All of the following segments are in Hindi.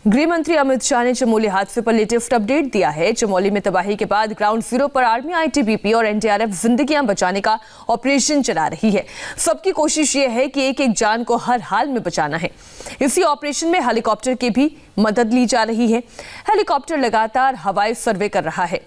गृह मंत्री अमित शाह ने चमोली हादसे पर लेटेस्ट अपडेट दिया है। चमोली में तबाही के बाद ग्राउंड जीरो पर आर्मी, आईटीबीपी और एनडीआरएफ जिंदगियां बचाने का ऑपरेशन चला रही है। सबकी कोशिश ये है कि एक एक जान को हर हाल में बचाना है। इसी ऑपरेशन में हेलीकॉप्टर की भी मदद ली जा रही है। हेलीकॉप्टर लगातार हवाई सर्वे कर रहा है।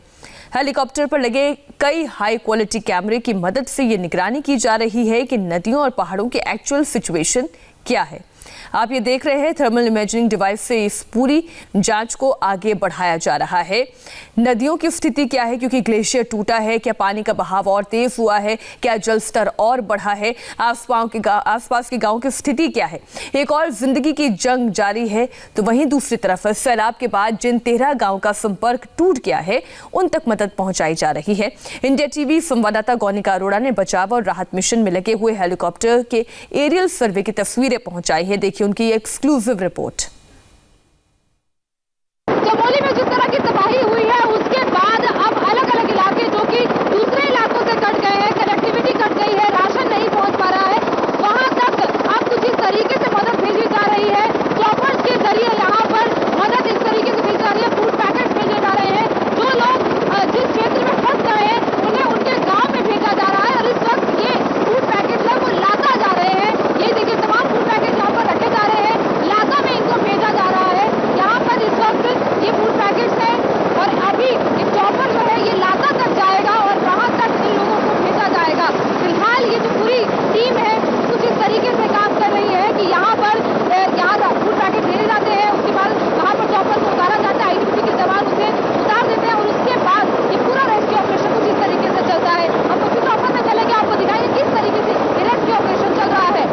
हेलीकॉप्टर पर लगे कई हाई क्वालिटी कैमरे की मदद से ये निगरानी की जा रही है कि नदियों और पहाड़ों की एक्चुअल सिचुएशन क्या है। आप ये देख रहे हैं, थर्मल इमेजिंग डिवाइस से इस पूरी जांच को आगे बढ़ाया जा रहा है। नदियों की स्थिति क्या है, क्योंकि ग्लेशियर टूटा है, क्या पानी का बहाव और तेज हुआ है, क्या जल स्तर और बढ़ा है, आसपास के गांव की स्थिति क्या है। एक और जिंदगी की जंग जारी है, तो वहीं दूसरी तरफ सैलाब के बाद जिन 13 गांव का संपर्क टूट गया है, उन तक मदद पहुंचाई जा रही है। इंडिया टीवी संवाददाता गौनिका अरोड़ा ने बचाव और राहत मिशन में लगे हुए हेलीकॉप्टर के एरियल सर्वे की तस्वीरें पहुंचाई है। देखिए उनकी एक्सक्लूसिव रिपोर्ट। चमोली में जिस तरह की तबाही हुई है, उसके बाद अब अलग अलग इलाके जो कि दूसरे इलाकों से कट गए हैं, कनेक्टिविटी कट गई है, राशन नहीं पहुंच पा रहा है, वहां तक अब कुछ इस तरीके से मदद भेजी जा रही है। चॉपर्स के जरिए यहाँ पर मदद इस तरीके से भेजी जा रही है। फूड पैकेट भेजे जा रहे हैं। जो लोग जिस क्षेत्र में फंस गए हैं, उन्हें उनके गाँव में भेजा जा रहा है और इस वक्त ये फूड पैकेट है वो लाता जा रहे हैं। ये देखिए, तमाम फूड पैकेट यहाँ पर रखे जा रहे हैं, लाता में इनको भेजा जा रहा है। यहाँ पर इस वक्त ये फूड पैकेट्स हैं और अभी एक चॉपर जो है ये लाता तक जाएगा और वहां तक इन लोगों को भेजा जाएगा। फिलहाल ये जो पूरी टीम है कुछ इस तरीके से काम कर रही है कि यहाँ फूड पैकेट भेजे जाते हैं, उसके बाद वहां पर चॉपर को उतारा जाता है, आईटीबीपी के जवान उसे उतार देते हैं और उसके बाद ये पूरा रेस्क्यू ऑपरेशन कुछ इस तरीके से चलता है। अब फिर चॉपर में चलेंगे, आपको दिखाएंगे किस तरीके से ये रेस्क्यू ऑपरेशन चल रहा है।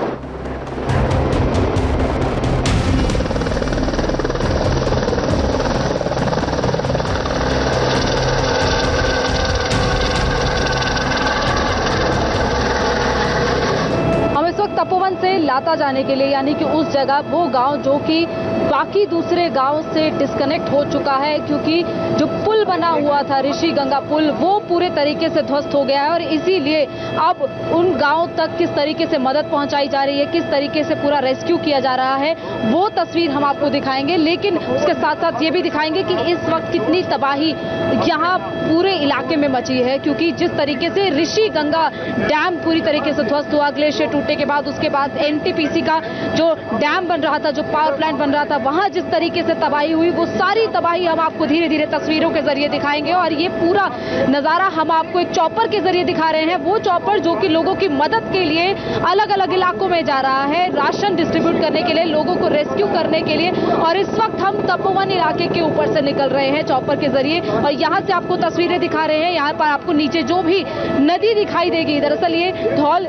तपोवन से लाता जाने के लिए, यानी कि उस जगह, वो गांव जो कि बाकी दूसरे गांव से डिस्कनेक्ट हो चुका है, क्योंकि जो पुल बना हुआ था ऋषि गंगा पुल, वो पूरे तरीके से ध्वस्त हो गया है और इसीलिए अब उन गांव तक किस तरीके से मदद पहुंचाई जा रही है, किस तरीके से पूरा रेस्क्यू किया जा रहा है, वो तस्वीर हम आपको दिखाएंगे। लेकिन उसके साथ साथ ये भी दिखाएंगे कि इस वक्त कितनी तबाही यहाँ पूरे इलाके में मची है, क्योंकि जिस तरीके से ऋषि गंगा डैम पूरी तरीके से ध्वस्त हुआ ग्लेशियर टूटने के बाद, उसके बाद एनटीपीसी का जो डैम बन रहा था, जो पावर प्लांट बन रहा था, वहां जिस तरीके से तबाही हुई, वो सारी तबाही हम आपको धीरे धीरे तस्वीरों के जरिए दिखाएंगे। और ये पूरा नजारा हम आपको एक चॉपर के जरिए दिखा रहे हैं, वो चॉपर जो कि लोगों की मदद के लिए अलग अलग इलाकों में जा रहा है, राशन डिस्ट्रीब्यूट करने के लिए, लोगों को रेस्क्यू करने के लिए। और इस वक्त हम तपोवन इलाके के ऊपर से निकल रहे हैं चॉपर के जरिए और यहाँ से आपको तस्वीरें दिखा रहे हैं। यहाँ पर आपको नीचे जो भी नदी दिखाई देगी, दरअसल ये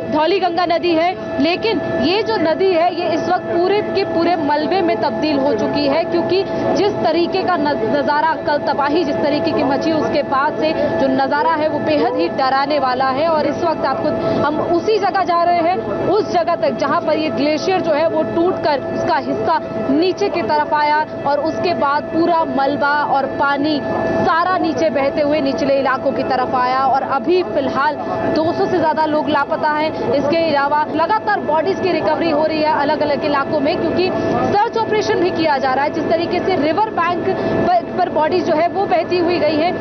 धौली गंगा नदी है, लेकिन ये जो नदी है ये इस वक्त पूरे के पूरे मलबे में तब्दील हो चुकी है, क्योंकि जिस तरीके का नजारा, कल तबाही जिस तरीके की मची, उसके बाद से जो नजारा है वो बेहद ही डराने वाला है। और इस वक्त आपको हम उसी जगह जा रहे हैं, उस जगह तक जहां पर ये ग्लेशियर जो है वो टूटकर उसका हिस्सा नीचे की तरफ आया और उसके बाद पूरा मलबा और पानी सारा नीचे बहते हुए निचले इलाकों की तरफ आया और अभी फिलहाल 200 से ज्यादा लोग लापता हैं। इसके अलावा लगातार बॉडीज की रिकवरी हो रही है अलग अलग इलाकों में, क्योंकि सर्च ऑपरेशन भी किया जा रहा है। जिस तरीके से रिवर बैंक पर बॉडीज जो है वो बहती हुई गई है,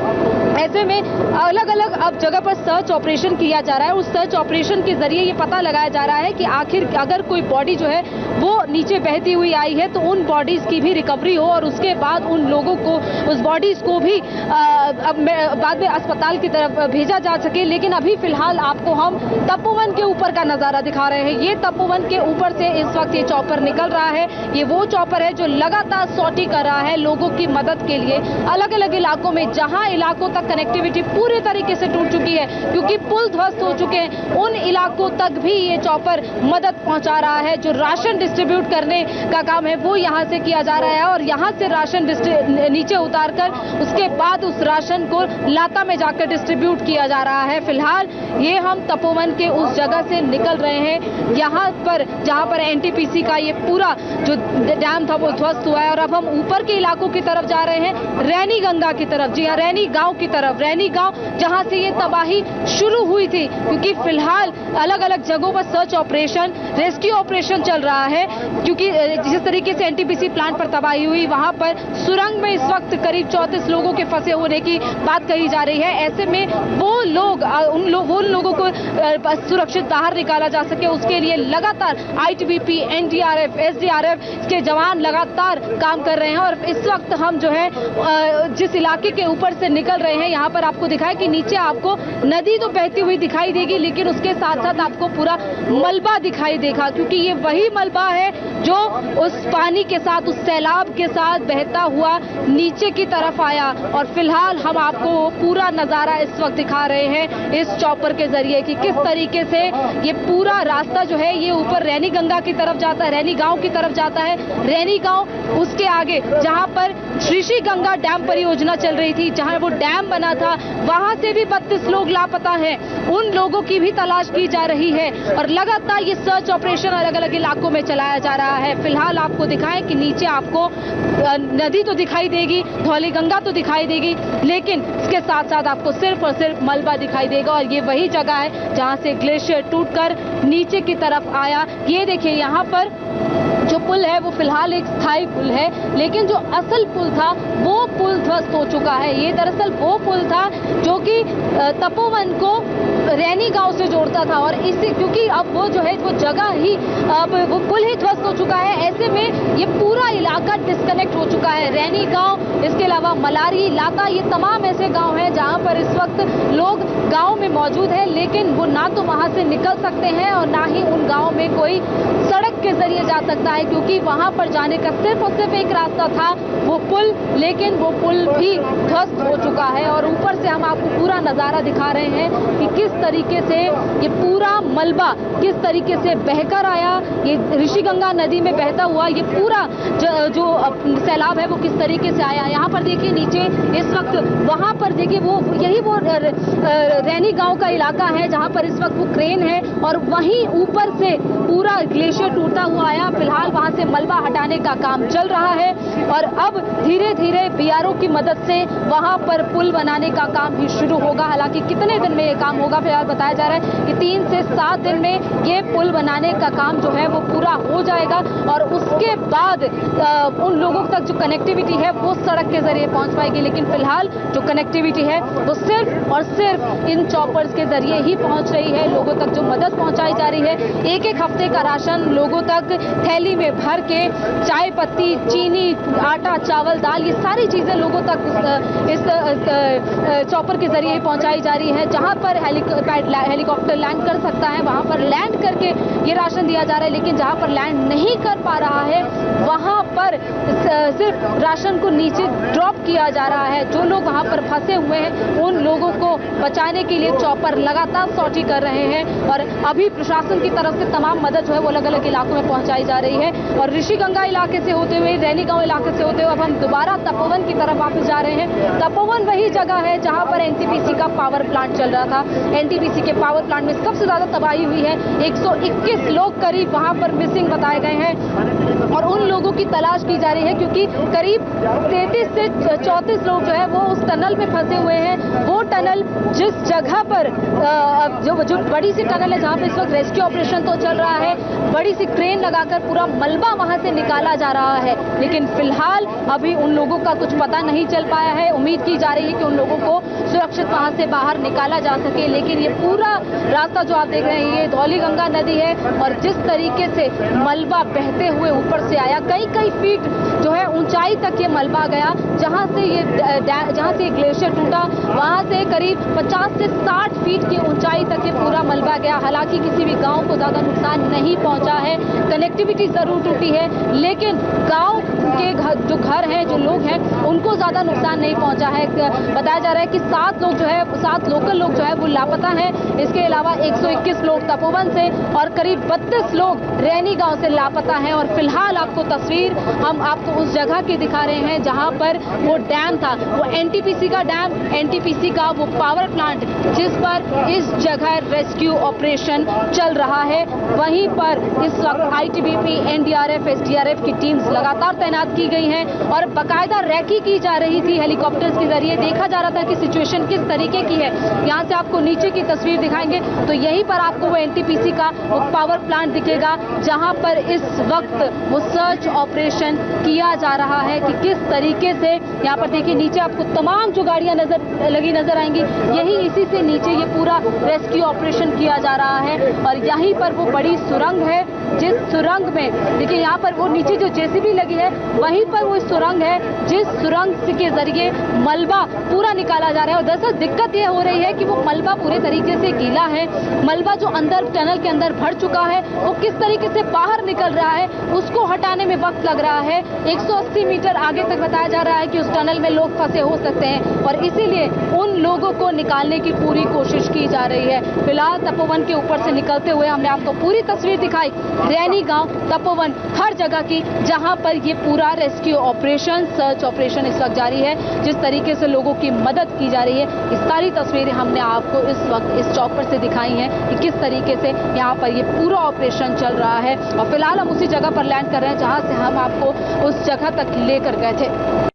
ऐसे में अलग अलग अब जगह पर सर्च ऑपरेशन किया जा रहा है। उस सर्च ऑपरेशन के जरिए ये पता लगाया जा रहा है कि आखिर अगर कोई बॉडी जो है वो नीचे बहती हुई आई है तो उन बॉडीज की भी रिकवरी हो और उसके बाद उन लोगों को, उस बॉडीज को भी बाद में अस्पताल की तरफ भेजा जा सके। लेकिन अभी फिलहाल आपको हम तपोवन के ऊपर का नजारा दिखा रहे हैं। ये तपोवन के ऊपर से इस वक्त ये चॉपर निकल रहा है। ये वो चॉपर है जो लगातार सॉर्टी कर रहा है लोगों की मदद के लिए अलग अलग इलाकों में, जहां इलाकों तक कनेक्टिविटी पूरी तरीके से टूट चुकी है, क्योंकि पुल ध्वस्त हो चुके हैं, उन इलाकों तक भी ये चॉपर मदद पहुंचा रहा है। जो राशन डिस्ट्रीब्यूट करने का काम है वो यहां से किया जा रहा है और यहां से राशन नीचे उतारकर उसके बाद उस राशन को लाता में जाकर डिस्ट्रीब्यूट किया जा रहा है। फिलहाल ये हम तपोवन के उस जगह से निकल रहे हैं, यहाँ पर जहाँ पर एनटीपीसी का ये पूरा जो डैम था वो वो ध्वस्त हुआ है। और अब हम ऊपर के इलाकों की तरफ जा रहे हैं, रैनी गंगा की तरफ। जी हाँ, रैनी गांव की तरफ, रैनी गांव जहां से ये तबाही शुरू हुई थी, क्योंकि फिलहाल अलग अलग जगहों पर सर्च ऑपरेशन, रेस्क्यू ऑपरेशन चल रहा है। क्योंकि जिस तरीके से एनटीपीसी प्लांट पर तबाही हुई, वहां पर सुरंग में इस वक्त करीब 34 लोगों के फंसे होने की बात कही जा रही है। ऐसे में वो लोगों को सुरक्षित बाहर निकाला जा सके, उसके लिए लगातार आईटीबीपी, एनडीआरएफ, एसडीआरएफ के जवान लगातार काम कर रहे हैं। और इस वक्त हम जो है जिस इलाके के ऊपर से निकल रहे हैं, यहाँ पर आपको दिखाया कि नीचे आपको नदी तो बहती हुई दिखाई देगी, लेकिन उसके साथ साथ आपको पूरा मलबा दिखाई देगा, क्योंकि ये वही मलबा है जो उस पानी के साथ, उस सैलाब के साथ बहता हुआ नीचे की तरफ आया। और फिलहाल हम आपको पूरा नजारा इस वक्त दिखा रहे हैं इस चॉपर के जरिए कि किस तरीके से ये पूरा रास्ता जो है ये ऊपर रैनी गंगा की तरफ जाता है, रैनी गांव की तरफ जाता है। रैनी गांव, उसके आगे जहां पर ऋषि गंगा डैम परियोजना चल रही थी, जहां वो डैम बना था, वहां से भी 32 लोग लापता हैं। उन लोगों की भी तलाश की जा रही है और लगातार ये सर्च ऑपरेशन अलग अलग इलाकों में चलाया जा रहा है। फिलहाल आपको दिखाएं कि नीचे आपको नदी तो दिखाई देगी, धौली गंगा तो दिखाई देगी, लेकिन इसके साथ साथ आपको सिर्फ और सिर्फ मलबा दिखाई देगा। और ये वही जगह है जहां से ग्लेशियर टूटकर नीचे की तरफ आया। ये देखिए, यहाँ पर जो पुल है वो फिलहाल एक स्थायी पुल है, लेकिन जो असल पुल था वो पुल ध्वस्त हो चुका है। ये दरअसल वो पुल था जो कि तपोवन को रैनी गांव से जोड़ता था, और इससे क्योंकि अब वो जो है वो जगह ही, अब वो पुल ही ध्वस्त हो चुका है, ऐसे में ये पूरा इलाका डिस्कनेक्ट हो चुका है। रैनी गांव, इसके अलावा मलारी, लाता, ये तमाम ऐसे गांव हैं जहां पर इस वक्त लोग गांव में मौजूद है, लेकिन वो ना तो वहां से निकल सकते हैं और ना ही उन गांव में कोई सड़क के जरिए जा सकता है, क्योंकि वहां पर जाने का सिर्फ और सिर्फ एक रास्ता था, वो पुल, लेकिन वो पुल भी ध्वस्त हो चुका है। और ऊपर से हम आपको पूरा नजारा दिखा रहे हैं कि किस तरीके से ये पूरा मलबा किस तरीके से बहकर आया, ये ऋषिगंगा नदी में बहता हुआ ये पूरा जो सैलाब है वो किस तरीके से आया। यहाँ पर देखिए नीचे इस वक्त, वहां पर देखिए यही वो रैनी गांव का इलाका है जहां पर इस वक्त वो क्रेन है, और वहीं ऊपर से पूरा ग्लेशियर टूटता हुआ आया। फिलहाल वहां से मलबा हटाने का काम चल रहा है और अब धीरे धीरे बीआरओ की मदद से वहां पर पुल बनाने का भी भी शुरू होगा। हालांकि कितने दिन में ये काम होगा फिलहाल बताया जा रहा है कि 3 से 7 दिन में ये पुल बनाने का काम जो है वो पूरा हो जाएगा, और उसके बाद उन लोगों तक जो कनेक्टिविटी है वो सड़क के जरिए पहुंच पाएगी। लेकिन फिलहाल जो कनेक्टिविटी है वो सिर्फ और सिर्फ इन चॉपर्स के जरिए ही पहुंच रही है। लोगों तक जो मदद पहुंचाई जा रही है, एक एक हफ्ते का राशन लोगों तक थैली में भर के, चाय पत्ती, चीनी, आटा, चावल, दाल, ये सारी चीजें लोगों तक इस चॉपर के जरिए पहुंचाई जा रही है। जहां पर हेलीकॉप्टर लैंड कर सकता है वहां पर लैंड करके ये राशन दिया जा रहा है, लेकिन जहां पर लैंड नहीं कर पा रहा है वहां पर सिर्फ राशन को नीचे ड्रॉप किया जा रहा है। जो लोग वहां पर फंसे हुए हैं उन लोगों को बचाने के लिए चॉपर लगातार सॉर्टी कर रहे हैं, और अभी प्रशासन की तरफ से तमाम मदद जो है वो अलग अलग इलाकों में पहुंचाई जा रही है। और ऋषिगंगा इलाके से होते हुए, रैनी गांव इलाके से होते हुए अब हम दोबारा तपोवन की तरफ वापस जा रहे हैं। तपोवन वही जगह है जहां पर एनटीपीसी का पावर प्लांट चल रहा था। एनटीपीसी के पावर प्लांट में सबसे ज्यादा तबाही हुई है। 121 लोग करीब वहां पर मिसिंग बताए गए हैं और उन लोगों की तलाश की जा रही है, क्योंकि करीब 33 से 34 लोग जो है वो उस टनल में फंसे हुए हैं। वो टनल जिस जगह पर जो बड़ी सी टनल है जहां पर इस वक्त रेस्क्यू ऑपरेशन तो चल रहा है, बड़ी सी क्रेन लगाकर पूरा मलबा वहां से निकाला जा रहा है, लेकिन फिलहाल अभी उन लोगों का कुछ पता नहीं चल पाया है। उम्मीद की जा रही है कि उन लोगों को सुरक्षित वहां से बाहर निकाला जा सके, लेकिन ये पूरा रास्ता जो आप देख रहे हैं ये धौली गंगा नदी है, और जिस तरीके से मलबा बहते हुए ऊपर से आया, कई फीट जो है ऊंचाई तक ये मलबा गया। जहां से ये ग्लेशियर टूटा वहां से करीब 50 से 60 फीट की ऊंचाई तक ये पूरा मलबा गया। हालांकि किसी भी गांव को ज्यादा नुकसान नहीं पहुंचा है, कनेक्टिविटी जरूर टूटी है, लेकिन गांव के जो घर हैं, जो लोग हैं, उनको ज्यादा नुकसान नहीं पहुंचा है। बताया जा रहा है कि 7 लोकल लोग जो है वो लापता हैं। इसके अलावा 121 लोग तपोवन से और करीब 32 लोग रैनी गांव से लापता हैं। और फिलहाल आपको तस्वीर हम आपको उस जगह की दिखा रहे हैं जहां पर वो डैम था, वो एनटीपीसी का डैम, एनटीपीसी का वो पावर प्लांट जिस पर इस जगह रेस्क्यू ऑपरेशन चल रहा है। वहीं पर इस वक्त आईटीबीपी, एनडीआरएफ, एसडीआरएफ की टीम्स लगातार तैनात की गई हैं और बाकायदा रैकी की जा रही थी हेलीकॉप्टर्स के जरिए। देखा जा रहा था कि सिचुएशन किस तरीके की है। यहाँ से आपको नीचे की तस्वीर दिखाएंगे तो यहीं पर आपको वो एनटीपीसी का वो पावर प्लांट दिखेगा जहां पर इस वक्त वो सर्च ऑपरेशन किया जा रहा है कि किस तरीके से। यहाँ पर देखिए नीचे आपको तमाम जो गाड़ियां लगी नजर आएंगी, यही इसी से नीचे ये पूरा रेस्क्यू ऑपरेशन किया जा रहा है। और यहीं पर वो बड़ी सुरंग है, जिस सुरंग में देखिए यहाँ पर वो नीचे जो जेसीबी लगी है वहीं पर वो सुरंग है जिस सुरंग के जरिए मलबा पूरा निकाला जा रहा है। और दरअसल दिक्कत ये हो रही है कि वो मलबा पूरे तरीके से गीला है। मलबा जो अंदर टनल के अंदर भर चुका है वो किस तरीके से बाहर निकल रहा है उसको हटाने में वक्त लग रहा है। 180 मीटर आगे तक बताया जा रहा है कि उस टनल में लोग फंसे हो सकते हैं और इसीलिए उन लोगों को निकालने की पूरी कोशिश की जा रही है। फिलहाल तपोवन के ऊपर से निकलते हुए हमने आपको पूरी तस्वीर दिखाई रैनी गांव, तपोवन, हर जगह की जहां पर ये पूरा रेस्क्यू ऑपरेशन, सर्च ऑपरेशन इस वक्त जारी है। जिस तरीके से लोगों की मदद की जा रही है, इस सारी तस्वीरें हमने आपको इस वक्त इस चौक पर से दिखाई हैं कि किस तरीके से यहाँ पर ये पूरा ऑपरेशन चल रहा है। और फिलहाल हम उसी जगह पर लैंड कर रहे हैं जहां से हम आपको उस जगह तक लेकर गए थे।